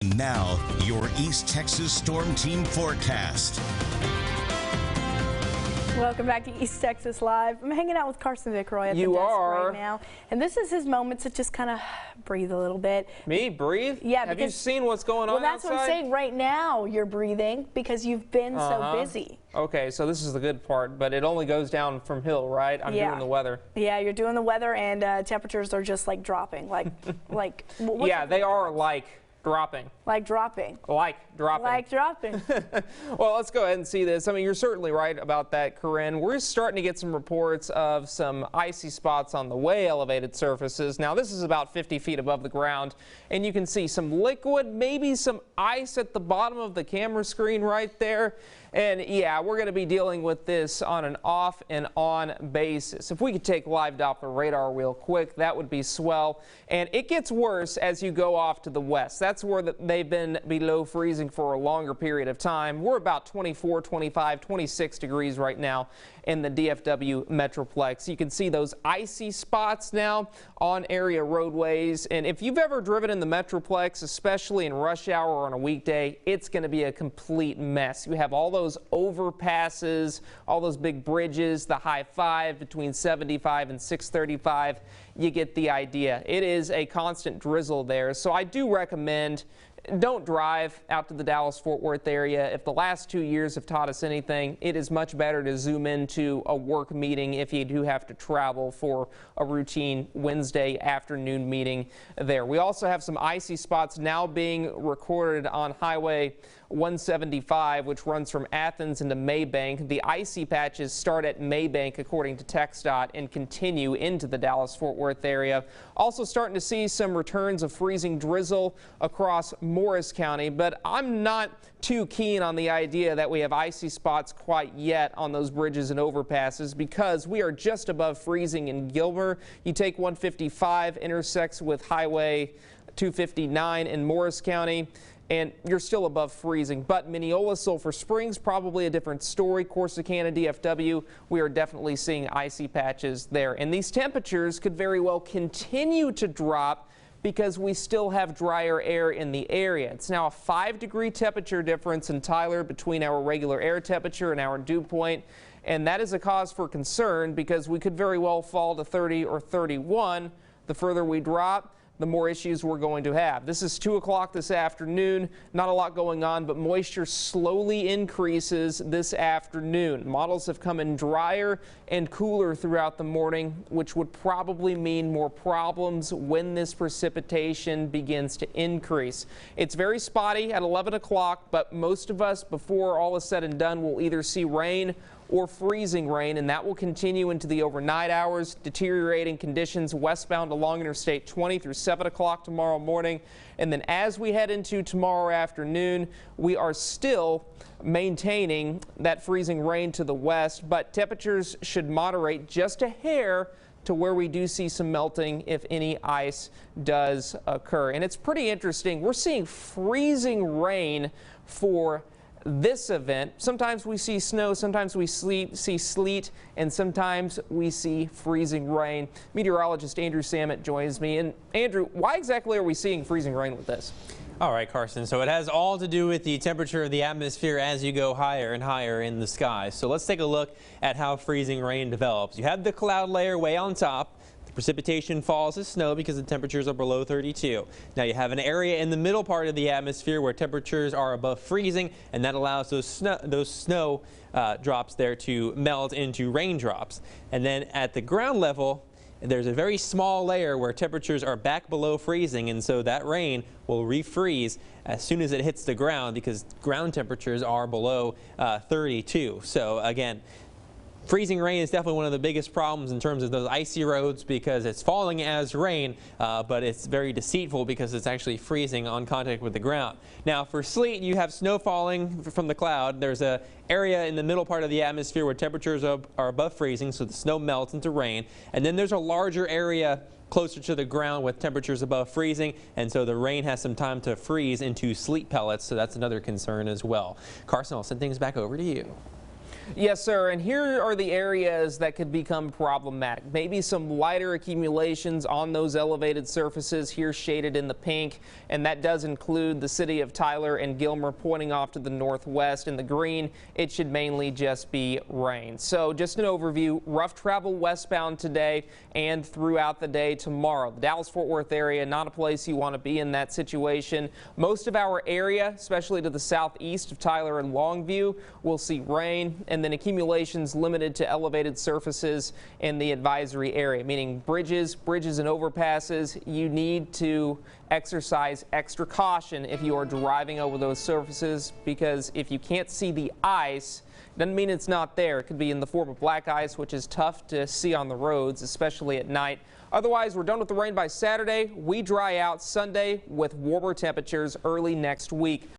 Now, your East Texas Storm Team forecast. Welcome back to East Texas Live. I'm hanging out with Carson Vickroy at the desk right now. And this is his moment to just kind of breathe a little bit. Me? Breathe? Yeah. Have you seen what's going on that's outside? what I'm saying. Right now you're breathing because you've been so busy. Okay, so this is the good part, but it only goes down from hill, right? I'm doing the weather. Yeah, you're doing the weather, and temperatures are just like dropping. Yeah, they are like dropping. Like dropping. Like dropping. Like dropping. Well, let's go ahead and see this. I mean, you're certainly right about that, Corinne. We're starting to get some reports of some icy spots on the way elevated surfaces. Now, this is about 50 feet above the ground, and you can see some liquid, maybe some ice at the bottom of the camera screen right there. And yeah, we're going to be dealing with this on an off and on basis. If we could take live Doppler radar real quick, that would be swell. And it gets worse as you go off to the west. That's where they've been below freezing for a longer period of time. We're about 24, 25, 26 degrees right now in the DFW Metroplex. You can see those icy spots now on area roadways. And if you've ever driven in the Metroplex, especially in rush hour or on a weekday, it's going to be a complete mess. You have all those overpasses, all those big bridges, the high five between 75 and 635. You get the idea. It is a constant drizzle there. So I do recommend don't drive out to the Dallas-Fort Worth area. If the last 2 years have taught us anything, it is much better to zoom into a work meeting if you do have to travel for a routine Wednesday afternoon meeting there. We also have some icy spots now being recorded on Highway 175, which runs from Athens into Maybank. The icy patches start at Maybank, according to TxDOT, and continue into the Dallas-Fort Worth area. Also starting to see some returns of freezing drizzle across Morris County, but I'm not too keen on the idea that we have icy spots quite yet on those bridges and overpasses because we are just above freezing in Gilmer. You take 155, intersects with Highway 259 in Morris County, and you're still above freezing. But Mineola, Sulphur Springs, probably a different story. Corsicana, DFW, we are definitely seeing icy patches there. And these temperatures could very well continue to drop because we still have drier air in the area. It's now a 5-degree temperature difference in Tyler between our regular air temperature and our dew point. And that is a cause for concern because we could very well fall to 30 or 31. The further we drop, the more issues we're going to have. This is 2 o'clock this afternoon. Not a lot going on, but moisture slowly increases this afternoon. Models have come in drier and cooler throughout the morning, which would probably mean more problems when this precipitation begins to increase. It's very spotty at 11 o'clock, but most of us, before all is said and done, will either see rain or freezing rain, and that will continue into the overnight hours. Deteriorating conditions westbound along Interstate 20 through 7 o'clock tomorrow morning. And then as we head into tomorrow afternoon, we are still maintaining that freezing rain to the west, but temperatures should moderate just a hair to where we do see some melting if any ice does occur. And it's pretty interesting. We're seeing freezing rain for this event. Sometimes we see snow, sometimes we see sleet, and sometimes we see freezing rain. Meteorologist Andrew Samet joins me. And Andrew, why exactly are we seeing freezing rain with this? All right, Carson, so it has all to do with the temperature of the atmosphere as you go higher and higher in the sky. So let's take a look at how freezing rain develops. You have the cloud layer way on top. The precipitation falls as snow because the temperatures are below 32. Now you have an area in the middle part of the atmosphere where temperatures are above freezing, and that allows those snow drops there to melt into raindrops. And then at the ground level, there's a very small layer where temperatures are back below freezing, and so that rain will refreeze as soon as it hits the ground because ground temperatures are below 32. So again, freezing rain is definitely one of the biggest problems in terms of those icy roads because it's falling as rain, but it's very deceitful because it's actually freezing on contact with the ground. Now for sleet, you have snow falling from the cloud. There's an area in the middle part of the atmosphere where temperatures are above freezing, so the snow melts into rain. And then there's a larger area closer to the ground with temperatures above freezing, and so the rain has some time to freeze into sleet pellets, so that's another concern as well. Carson, I'll send things back over to you. Yes, sir. And here are the areas that could become problematic. Maybe some lighter accumulations on those elevated surfaces here shaded in the pink. And that does include the city of Tyler and Gilmer pointing off to the northwest. In the green, it should mainly just be rain. So just an overview, rough travel westbound today and throughout the day tomorrow. The Dallas-Fort Worth area, not a place you want to be in that situation. Most of our area, especially to the southeast of Tyler and Longview, will see rain, and then accumulations limited to elevated surfaces in the advisory area, meaning bridges and overpasses. You need to exercise extra caution if you are driving over those surfaces, because if you can't see the ice, doesn't mean it's not there. It could be in the form of black ice, which is tough to see on the roads, especially at night. Otherwise, we're done with the rain by Saturday. We dry out Sunday with warmer temperatures early next week.